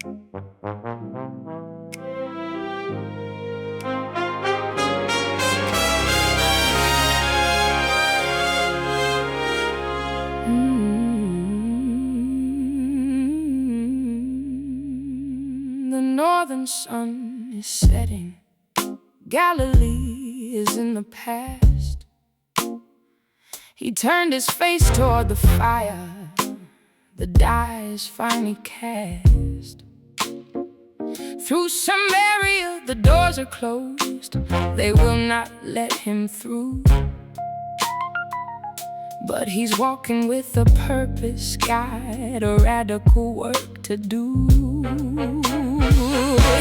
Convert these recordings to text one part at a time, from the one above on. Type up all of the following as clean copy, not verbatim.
The northern sun is setting. Galilee is in the past. He turned his face toward the fire. The die is finally cast. Through Samaria the doors are closed. They will not let him through. But he's walking with a purpose, got a radical work to do.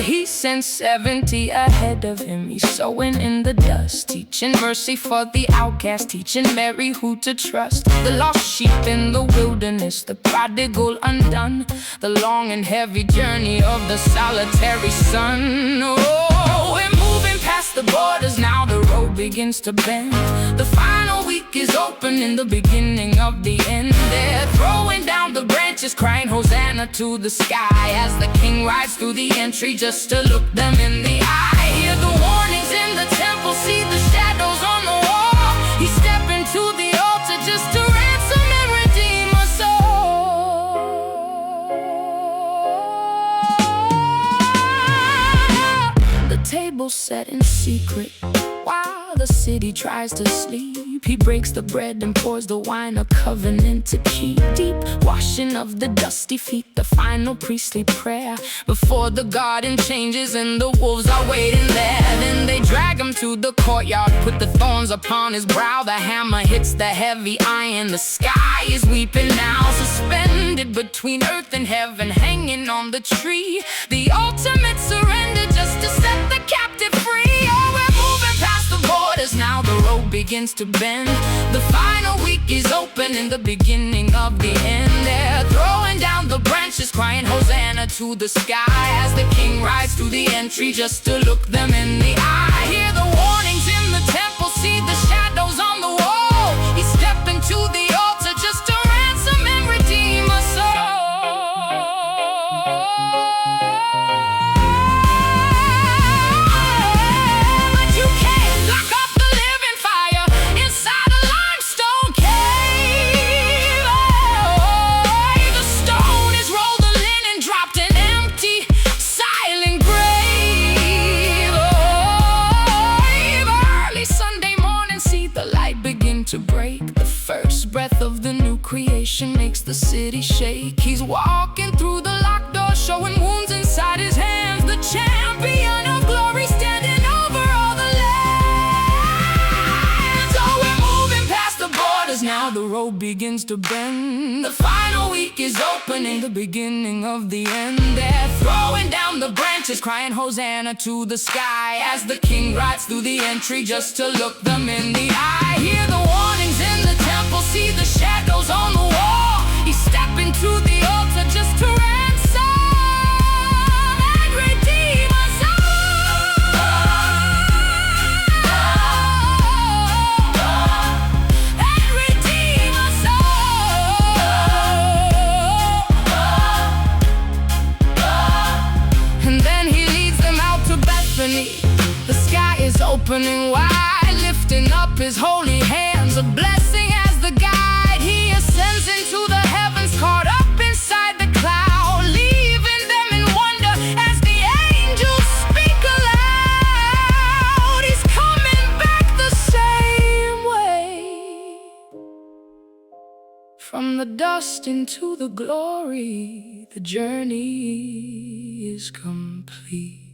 He sent 70 ahead of him. He's sowing in the dust, teaching mercy for the outcast, teaching Mary who to trust. The lost sheep in the wilderness, the prodigal undone, the long and heavy journey of the solitary son. Oh, we're moving past the borders now, the road begins to bend. The final week is open in the beginning of the end. They're throwing down the branches, crying Hosanna to the sky, as the king rides through the entry just to look them in the eye. Hear the warnings in the temple, see the shadows on the wall. He's stepping to the altar just to ransom and redeem us all. The table's set in secret while the city tries to sleep. He breaks the bread and pours the wine, a covenant to keep. Deep washing of the dusty feet, the final priestly prayer before the garden changes and the wolves are waiting there. Then they drag him to the courtyard, put the thorns upon his brow. The hammer hits the heavy iron, the sky is weeping now. Suspended between earth and heaven, hanging on the tree, the ultimate surrender just to set the captive free. Oh, we're moving past the borders now, the road begins to bend. The final week is open in the beginning of the end. They're throwing down the branches, crying Hosanna to the sky, as the king rides through the entry just to look them in the eye. Hear the warnings in the temple, see the shadows on the wall. He's stepping to the altar just to ransom and redeem us all. But you can't lock up the living fire inside a limestone cave. Oh, the stone is rolled, the linen dropped, an empty, silent grave. Oh, early Sunday morning, see the light begin to break. The first breath of the new creation makes the city shake. He's walking through the locked door, showing wounds inside his hands. The champion of glory standing over all the lands. Oh, we're moving past the borders now, the road begins to bend. The final week is open in the beginning of the end. They're throwing down the branches, crying Hosanna to the sky, as the king rides through the entry just to look them in the eye. Hear the warnings in the temple, see the shadows on the wall. He's stepping to the altar just to ransom and redeem us all. And redeem us all. And then he leads them out to Bethany. The sky is opening wide, lifting up his holy hands, a blessing as the guide. He ascends into the heavens, caught up inside the cloud, leaving them in wonder as the angels speak aloud. He's coming back the same way. From the dust into the glory, the journey is complete.